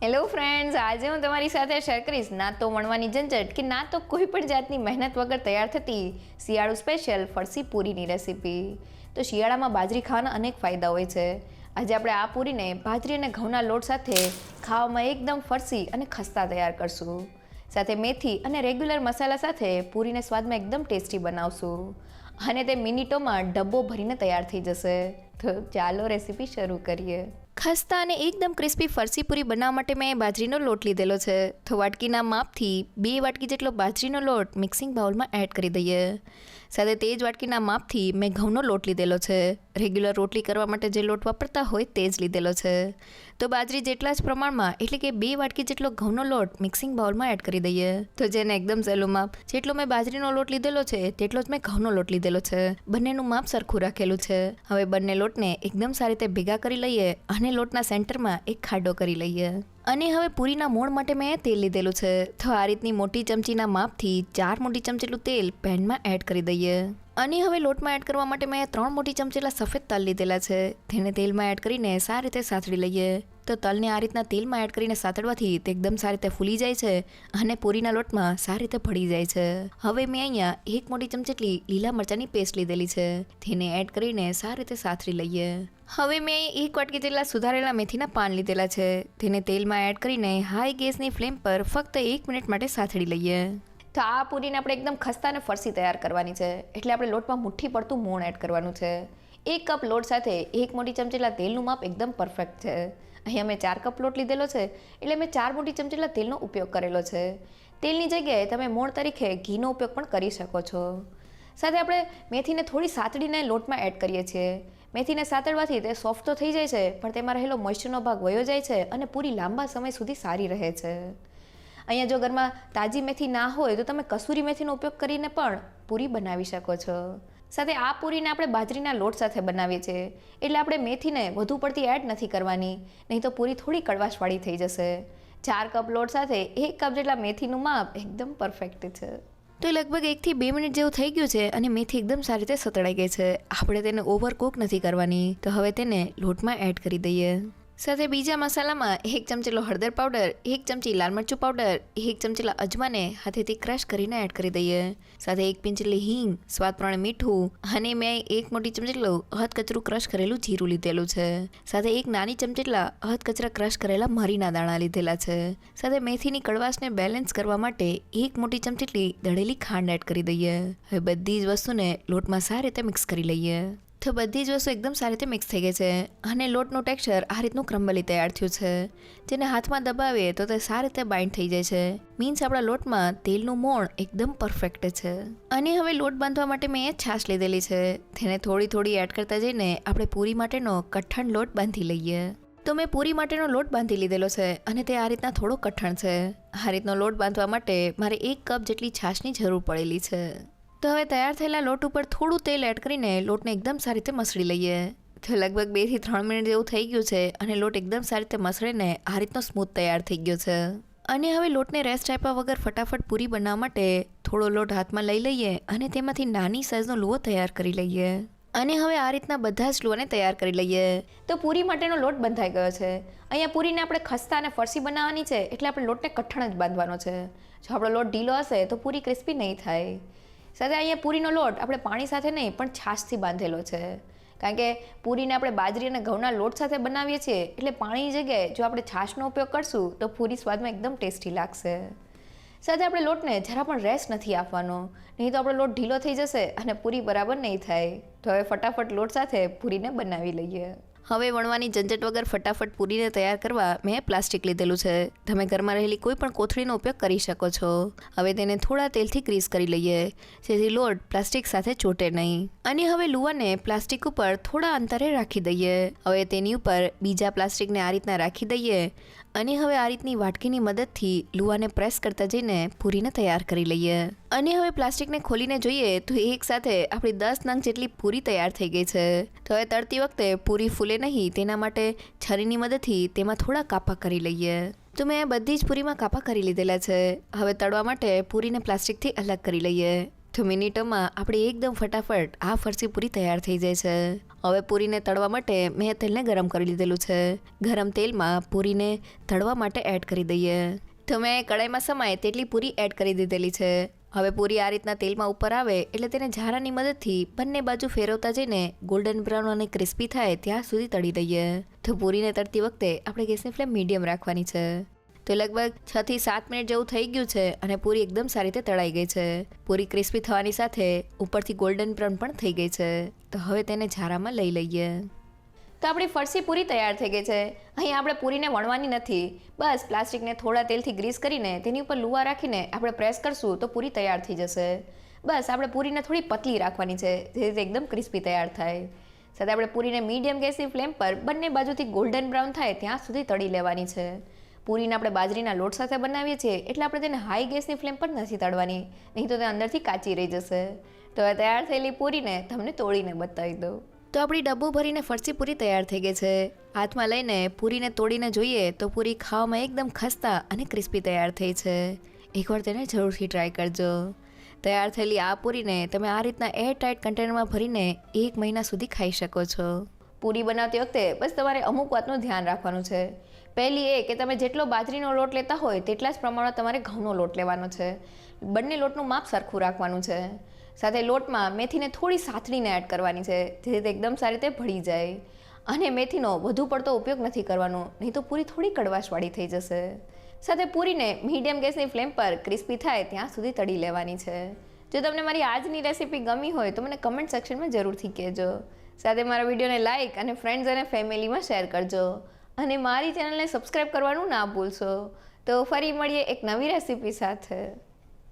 Hello friends, આજે હું તમારી સાથે શેર કરીશ ના તો વણવાની ઝંઝટ કે ના તો કોઈ પણ જાતની મહેનત વગર તૈયાર થતી શિયાળુ સ્પેશિયલ ફરસી પૂરીની રેસીપી. તો શિયાળામાં બાજરી ખાવાના અનેક ફાયદા હોય છે. આજે આપણે આ પૂરીને બાજરી અને ઘઉંના લોટ સાથે ખાવામાં એકદમ ફરસી અને ખસ્તા તૈયાર કરશું. સાથે મેથી અને રેગ્યુલર મસાલા સાથે પૂરીને સ્વાદમાં એકદમ ટેસ્ટી બનાવશું અને તે મિનિટોમાં ડબ્બો ભરીને તૈયાર થઈ જશે. તો ચાલો રેસીપી શરૂ કરીએ. ખસ્તા અને એકદમ ક્રિસ્પી ફરસી પૂરી બનાવવા માટે મેં બાજરીનો લોટ લીધેલો છે. તો વાટકીના માપથી 2 વાટકી જેટલો બાજરીનો લોટ મિક્સિંગ બાઉલમાં એડ કરી દઈએ. સાથે તે જ વાટકીના માપથી મેં ઘઉંનો લોટ લીધેલો છે. રેગ્યુલર રોટલી કરવા માટે જે લોટ વાપરતા હોય તે જ લીધેલો છે. તો બાજરી જેટલા જ પ્રમાણમાં એટલે કે 2 વાટકી જેટલો ઘઉંનો લોટ મિક્સિંગ બાઉલમાં એડ કરી દઈએ. તો જેને એકદમ સહેલું માપ, જેટલો મેં બાજરીનો લોટ લીધેલો છે તેટલો જ મેં ઘઉંનો લોટ લીધેલો છે. બંનેનું માપ સરખું રાખેલું છે. હવે બંને લોટને એકદમ સારી રીતે ભેગા કરી લઈએ અને લોટના સેન્ટરમાં એક ખાડો કરી લઈએ. અને હવે પૂરીના મોણ માટે મેં તેલ લીધેલું છે. તો આ રીતની મોટી ચમચીના માપથી 4 મોટી ચમચી જેટલું તેલ પેનમાં એડ કરી દઈએ. અને હવે લોટમાં એડ કરવા માટે મેં 3 મોટી ચમચી જેટલા સફેદ તલ લીધેલા છે. તેને તેલમાં એડ કરીને સારી રીતે સાતળી લઈએ. તો તલને આ રીતના તેલમાં એડ કરીને સાતળવાથી તે એકદમ સારી રીતે ફૂલી જાય છે અને પૂરીના લોટમાં સારી રીતે ભળી જાય છે. હવે મેં અહીંયા 1 મોટી ચમચી જેટલી લીલા મરચાંની પેસ્ટ લીધેલી છે. તેને એડ કરીને સારી રીતે સાતળી લઈએ. હવે મેં 1 વાટકી જેટલા સુધારેલા મેથીના પાન લીધેલા છે. તેને તેલમાં એડ કરીને હાઈ ગેસની ફ્લેમ પર ફક્ત 1 મિનિટ માટે સાતળી લઈએ. તો આ પૂરીને આપણે એકદમ ખસ્તા અને ફરસી તૈયાર કરવાની છે. એટલે આપણે લોટમાં મુઠ્ઠી પડતું મોણ એડ કરવાનું છે. 1 કપ લોટ સાથે 1 મોટી ચમચી જેટલા તેલનું માપ એકદમ પરફેક્ટ છે. અહીંયા મેં 4 કપ લોટ લીધેલો છે એટલે મેં 4 મોટી ચમચી જેટલા તેલનો ઉપયોગ કરેલો છે. તેલની જગ્યાએ તમે મોણ તરીકે ઘીનો ઉપયોગ પણ કરી શકો છો. સાથે આપણે મેથીને થોડી સાતડીને લોટમાં એડ કરીએ છીએ. મેથીને સાતળવાથી તે સોફ્ટ તો થઈ જાય છે પણ તેમાં રહેલો મોઇસ્ચરનો ભાગ વયો જાય છે અને પૂરી લાંબા સમય સુધી સારી રહે છે. અહીંયા જો ઘરમાં તાજી મેથી ના હોય તો તમે કસૂરી મેથીનો ઉપયોગ કરીને પણ પૂરી બનાવી શકો છો. સાથે આ પૂરીને આપણે બાજરીના લોટ સાથે બનાવીએ છીએ એટલે આપણે મેથીને વધુ પડતી એડ નથી કરવાની, નહીં તો પૂરી થોડી કડવાશવાળી થઈ જશે. 4 કપ લોટ સાથે 1 કપ જેટલા મેથીનું માપ એકદમ પરફેક્ટ છે. તો લગભગ 1 થી 2 મિનિટ જેવું થઈ ગયું છે અને મેથી એકદમ સારી રીતે સતળાઈ ગઈ છે. આપણે તેને ઓવરકુક નથી કરવાની. તો હવે તેને લોટમાં એડ કરી દઈએ. સાથે બીજા મસાલામાં 1 ચમચી જેટલો હળદર પાવડર, 1 ચમચી લાલ મરચું પાવડર, 1 ચમચી જેટલા અજમાને હાથેથી ક્રશ કરીને એડ કરી દઈએ. સાથે 1 પિંચ જેટલી હિંગ, સ્વાદ પ્રમાણે મીઠું અને મેં 1 મોટી ચમચી જેટલું અધકચરું ક્રશ કરેલું જીરું લીધેલું છે. સાથે 1 નાની ચમચી જેટલા અધકચરા ક્રશ કરેલા મરીના દાણા લીધેલા છે. સાથે મેથીની કડવાશને બેલેન્સ કરવા માટે 1 મોટી ચમચી જેટલી દળેલી ખાંડ એડ કરી દઈએ. હવે બધી જ વસ્તુને લોટમાં સારી રીતે મિક્સ કરી લઈએ. તો બધી જ વસ્તુ એકદમ સારી રીતે મિક્સ થઈ ગઈ છે અને લોટનું ટેક્સચર આ રીતનું ક્રમ્બલી તૈયાર થયું છે. જેને હાથમાં દબાવીએ તો તે સારી રીતે બાઇન્ડ થઈ જાય છે. મીન્સ આપણા લોટમાં તેલનું મોણ એકદમ પરફેક્ટ છે. અને હવે લોટ બાંધવા માટે મેં છાશ લીધેલી છે. તેને થોડી થોડી એડ કરતા જઈને આપણે પૂરી માટેનો કઠણ લોટ બાંધી લઈએ. તો મેં પૂરી માટેનો લોટ બાંધી લીધેલો છે અને તે આ રીતના થોડો કઠણ છે. આ રીતનો લોટ બાંધવા માટે મારે 1 કપ જેટલી છાશની જરૂર પડેલી છે. તો હવે તૈયાર થયેલા લોટ ઉપર થોડું તેલ એડ કરીને લોટને એકદમ સારી રીતે મસળી લઈએ. તો લગભગ 2 થી 3 મિનિટ જેવું થઈ ગયું છે અને લોટ એકદમ સારી રીતે મસળીને આ રીતનો સ્મૂથ તૈયાર થઈ ગયો છે. અને હવે લોટને રેસ્ટ આપ્યા વગર ફટાફટ પૂરી બનાવવા માટે થોડો લોટ હાથમાં લઈ લઈએ અને તેમાંથી નાની સાઇઝનો લુઓ તૈયાર કરી લઈએ. અને હવે આ રીતના બધા જ લુઓને તૈયાર કરી લઈએ. તો પૂરી માટેનો લોટ બંધાઈ ગયો છે. અહીંયા પૂરીને આપણે ખસ્તા અને ફરસી બનાવવાની છે એટલે આપણે લોટને કઠણ જ બાંધવાનો છે. જો આપણો લોટ ઢીલો હશે તો પૂરી ક્રિસ્પી નહીં થાય. સાથે અહીંયા પૂરીનો લોટ આપણે પાણી સાથે નહીં પણ છાશથી બાંધેલો છે. કારણ કે પૂરીને આપણે બાજરી અને ઘઉંના લોટ સાથે બનાવીએ છીએ એટલે પાણીની જગ્યાએ જો આપણે છાશનો ઉપયોગ કરશું તો પૂરી સ્વાદમાં એકદમ ટેસ્ટી લાગશે. સાથે આપણે લોટને જરા પણ રેસ્ટ નથી આપવાનો, નહીં તો આપણો લોટ ઢીલો થઈ જશે અને પૂરી બરાબર નહીં થાય. તો હવે ફટાફટ લોટ સાથે પૂરીને બનાવી લઈએ. હવે વણવાની ઝંઝટ વગર ફટાફટ પૂરીને તૈયાર કરવા મેં પ્લાસ્ટિક લીધેલું છે. તમે ઘરમાં રહેલી કોઈ પણ કોથળીનો ઉપયોગ કરી શકો છો. હવે તેને થોડા તેલથી ગ્રીસ કરી લઈએ જેથી લોટ પ્લાસ્ટિક સાથે ચોટે નહીં. અને હવે લુવાને પ્લાસ્ટિક ઉપર થોડા અંતરે રાખી દઈએ. હવે તેની ઉપર બીજા પ્લાસ્ટિકને આ રીતના રાખી દઈએ અને હવે આ રીતની વાટકીની મદદથી લુવાને પ્રેસ કરતા જઈને પૂરીને તૈયાર કરી લઈએ. અને હવે પ્લાસ્ટિકને ખોલીને જોઈએ તો એક સાથે આપણી 10 નંગ જેટલી પૂરી તૈયાર થઈ ગઈ છે. તો હવે તળતી વખતે પૂરી ફૂલે નહીં તેના માટે છરીની મદદથી તેમાં થોડા કાપા કરી લઈએ. તો મેં બધી જ પૂરીમાં કાપા કરી લીધેલા છે. હવે તળવા માટે પૂરીને પ્લાસ્ટિકથી અલગ કરી લઈએ. તો મિનિટોમાં આપણે એકદમ ફટાફટ આ ફરસી પૂરી તૈયાર થઈ જાય છે. હવે પૂરીને તળવા માટે મેં તેલને ગરમ કરી લીધેલું છે. ગરમ તેલમાં પૂરીને તળવા માટે એડ કરી દઈએ. તો મેં કડાઈમાં સમાય તેટલી પૂરી એડ કરી દીધેલી છે. હવે પૂરી આ રીતના તેલમાં ઉપર આવે એટલે તેને ઝારાની મદદથી બંને બાજુ ફેરવતા જઈને ગોલ્ડન બ્રાઉન અને ક્રિસ્પી થાય ત્યાં સુધી તળી દઈએ. તો પૂરીને તળતી વખતે આપણે ગેસની ફ્લેમ મીડિયમ રાખવાની છે. તો લગભગ 6 થી 7 મિનિટ જેવું થઈ ગયું છે અને પૂરી એકદમ સારી રીતે તળાઈ ગઈ છે. પૂરી ક્રિસ્પી થવાની સાથે ઉપરથી ગોલ્ડન બ્રાઉન પણ થઈ ગઈ છે. તો હવે તેને ઝારામાં લઈ લઈએ. તો આપણી ફરસી પૂરી તૈયાર થઈ ગઈ છે. અહીં આપણે પૂરીને વણવાની નથી. બસ પ્લાસ્ટિકને થોડા તેલથી ગ્રીસ કરીને તેની ઉપર લુવા રાખીને આપણે પ્રેસ કરશું તો પૂરી તૈયાર થઈ જશે. બસ આપણે પૂરીને થોડી પતલી રાખવાની છે જેથી તે એકદમ ક્રિસ્પી તૈયાર થાય. સાથે આપણે પૂરીને મીડિયમ ગેસની ફ્લેમ પર બંને બાજુથી ગોલ્ડન બ્રાઉન થાય ત્યાં સુધી તળી લેવાની છે. પૂરીને આપણે બાજરીના લોટ સાથે બનાવીએ છીએ એટલે આપણે તેને હાઈ ગેસની ફ્લેમ પર નથી તળવાની, નહીં તો તે અંદરથી કાચી રહી જશે. તો હવે તૈયાર થયેલી પૂરીને તમને તોડીને બતાવી દઉં. તો આપણી ડબ્બો ભરીને ફરસી પૂરી તૈયાર થઈ ગઈ છે. હાથમાં લઈને પૂરીને તોડીને જોઈએ તો પૂરી ખાવામાં એકદમ ખસ્તા અને ક્રિસ્પી તૈયાર થઈ છે. એકવાર તેને જરૂરથી ટ્રાય કરજો. તૈયાર થયેલી આ પૂરીને તમે આ રીતના એર ટાઇટ કન્ટેનરમાં ભરીને 1 મહિના સુધી ખાઈ શકો છો. પૂરી બનાવતી વખતે બસ તમારે અમુક વાતનું ધ્યાન રાખવાનું છે. પહેલી એ કે તમે જેટલો બાજરીનો લોટ લેતા હોય તેટલા જ પ્રમાણમાં તમારે ઘઉંનો લોટ લેવાનો છે. બંને લોટનું માપ સરખું રાખવાનું છે. સાથે લોટમાં મેથીને થોડી સાતળીને એડ કરવાની છે જેથી તે એકદમ સારી રીતે ભળી જાય. અને મેથીનો વધુ પડતો ઉપયોગ નથી કરવાનો, નહીં તો પૂરી થોડી કડવાશવાળી થઈ જશે. સાથે પૂરીને મીડિયમ ગેસની ફ્લેમ પર ક્રિસ્પી થાય ત્યાં સુધી તળી લેવાની છે. જો તમને મારી આજની રેસીપી ગમી હોય તો મને કમેન્ટ સેક્શનમાં જરૂરથી કહેજો. સાથે મારા વિડીયોને લાઇક અને ફ્રેન્ડ્સ અને ફેમિલીમાં શેર કરજો. અને મારી ચેનલને સબસ્ક્રાઈબ કરવાનું ના ભૂલશો. તો ફરી મળીએ એક નવી રેસીપી સાથે.